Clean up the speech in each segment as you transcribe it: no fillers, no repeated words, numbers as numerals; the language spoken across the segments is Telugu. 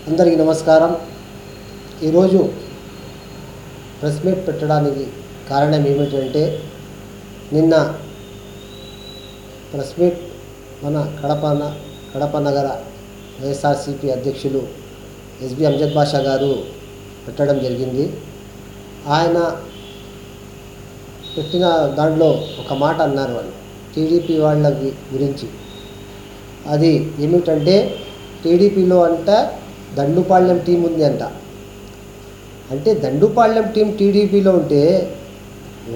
అందరికీ నమస్కారం. ఈరోజు ప్రెస్ మీట్ పెట్టడానికి కారణం ఏమిటంటే, నిన్న ప్రెస్ మీట్ మన కడప నగర వైఎస్ఆర్సీపీ అధ్యక్షులు ఎస్బి అంజద్ బాషా గారు పెట్టడం జరిగింది. ఆయన పెట్టిన దాంట్లో ఒక మాట అన్నారు వాళ్ళు టీడీపీ వాళ్ళ గురించి. అది ఏమిటంటే, టీడీపీలో అంట దండుపాళ్యం టీం ఉంది అంట. అంటే దండుపాళ్యం టీం టీడీపీలో ఉంటే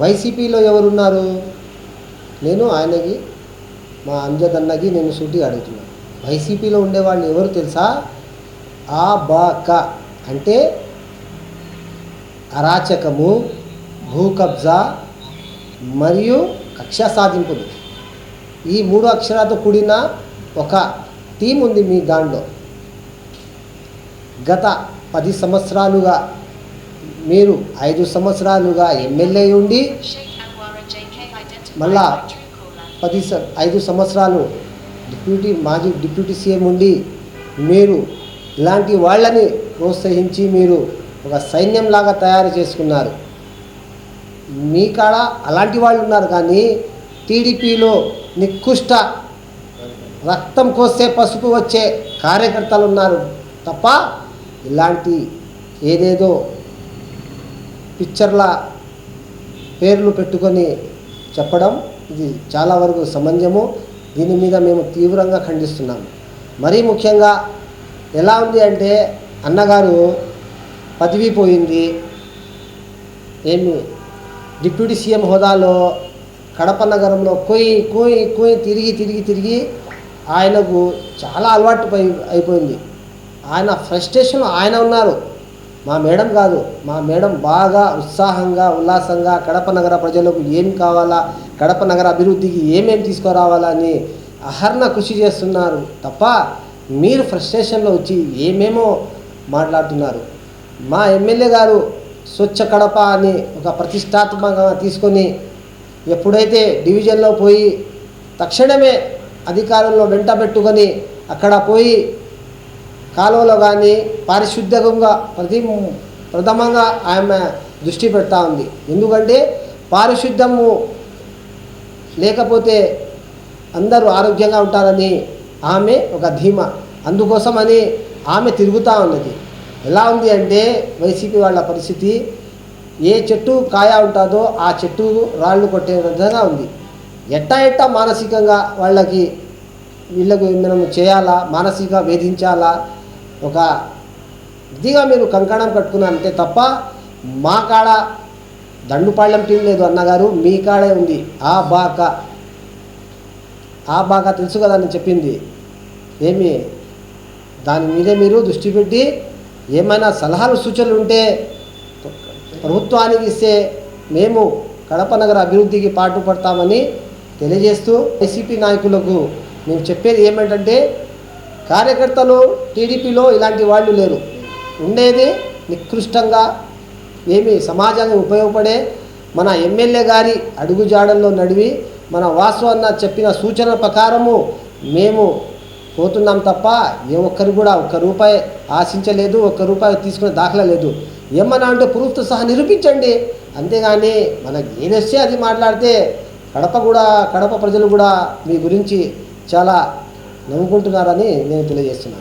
వైసీపీలో ఎవరున్నారు? నేను ఆయనకి, మా అంజద్ అన్నకి నేను సూటిగా అడుగుతున్నాను. వైసీపీలో ఉండేవాళ్ళు ఎవరు తెలుసా? ఆ బాక అంటే అరాచకము, భూ కబ్జా మరియు కక్ష సాధింపులు. ఈ 3 అక్షరాలతో కూడిన ఒక టీం ఉంది మీ దాంట్లో. గత 10 సంవత్సరాలుగా మీరు 5 సంవత్సరాలుగా ఎమ్మెల్యే ఉండి, మళ్ళా 5 సంవత్సరాలు మాజీ డిప్యూటీ సీఎం ఉండి, మీరు ఇలాంటి వాళ్ళని ప్రోత్సహించి మీరు ఒక సైన్యంలాగా తయారు చేసుకున్నారు. మీ కాడ అలాంటి వాళ్ళు ఉన్నారు, కానీ టీడీపీలో నికృష్ట రక్తం కోసే పసుపు వచ్చే కార్యకర్తలు ఉన్నారు తప్ప, ఇలాంటి ఏదేదో పిక్చర్ల పేర్లు పెట్టుకొని చెప్పడం ఇది చాలా వరకు సమంజము. దీని మీద మేము తీవ్రంగా ఖండిస్తున్నాము. మరీ ముఖ్యంగా ఎలా ఉంది అంటే, అన్నగారు పదవి పోయింది, ఏమి డిప్యూటీ సీఎం హోదాలో కడప నగరంలో కోయి తిరిగి ఆయనకు చాలా అలవాటు అయిపోయింది. ఆయన ఫ్రస్ట్రేషన్లో ఆయన ఉన్నారు. మా మేడం కాదు, మా మేడం బాగా ఉత్సాహంగా ఉల్లాసంగా కడప నగర ప్రజలకు ఏం కావాలా, కడప నగర అభివృద్ధికి ఏమేమి తీసుకురావాలని అహర్న కృషి చేస్తున్నారు తప్ప, మీరు ఫ్రస్ట్రేషన్లో వచ్చి ఏమేమో మాట్లాడుతున్నారు. మా ఎమ్మెల్యే గారు స్వచ్ఛ కడప అని ఒక ప్రతిష్టాత్మకంగా తీసుకొని ఎప్పుడైతే డివిజన్లో పోయి తక్షణమే అధికారంలో వెంట పెట్టుకొని అక్కడ పోయి కాలువలో కానీ పారిశుద్ధ్యంగా ప్రథమంగా ఆమె దృష్టి పెడతా ఉంది. ఎందుకంటే పారిశుద్ధ్యము లేకపోతే అందరూ ఆరోగ్యంగా ఉంటారని ఆమె ఒక ధీమా. అందుకోసమని ఆమె తిరుగుతూ ఉన్నది. ఎలా ఉంది అంటే, వైసీపీ వాళ్ళ పరిస్థితి ఏ చెట్టు కాయ ఉంటుందో ఆ చెట్టు రాళ్ళు కొట్టే విధంగా ఉంది. ఎట్టా మానసికంగా వీళ్ళకు మనం చేయాలా, మానసికంగా వేధించాలా, ఒక ఇదిగా మీరు కంకణం కట్టుకున్నారంటే తప్ప, మా కాడ దండుపాళ్యం టీం లేదు అన్నగారు, మీ కాడే ఉంది ఆ బాక తెలుసు కదా అని చెప్పింది. ఏమి దాని మీదే మీరు దృష్టి పెట్టి ఏమైనా సలహాలు సూచనలు ఉంటే ప్రభుత్వానికి ఇస్తే మేము కడప నగర అభివృద్ధికి పాటుపడతామని తెలియజేస్తూ, వైసీపీ నాయకులకు మేము చెప్పేది ఏమిటంటే, కార్యకర్తలు టీడీపీలో ఇలాంటి వాళ్ళు లేరు. ఉండేది నికృష్టంగా ఏమి సమాజానికి ఉపయోగపడే మన ఎమ్మెల్యే గారి అడుగుజాడల్లో నడివి మన వాసు అన్న చెప్పిన సూచన ప్రకారము మేము పోతున్నాం తప్ప, ఏ ఒక్కరు కూడా ₹1 ఆశించలేదు, ₹1 తీసుకునే దాఖలా లేదు. ఏమన్నా అంటే ప్రూఫ్తో సహా నిరూపించండి. అంతేగాని మనకి ఏది వస్తే అది మాట్లాడితే కడప ప్రజలు కూడా మీ గురించి చాలా నవ్వుకుంటున్నారని నేను తెలియజేస్తున్నాను.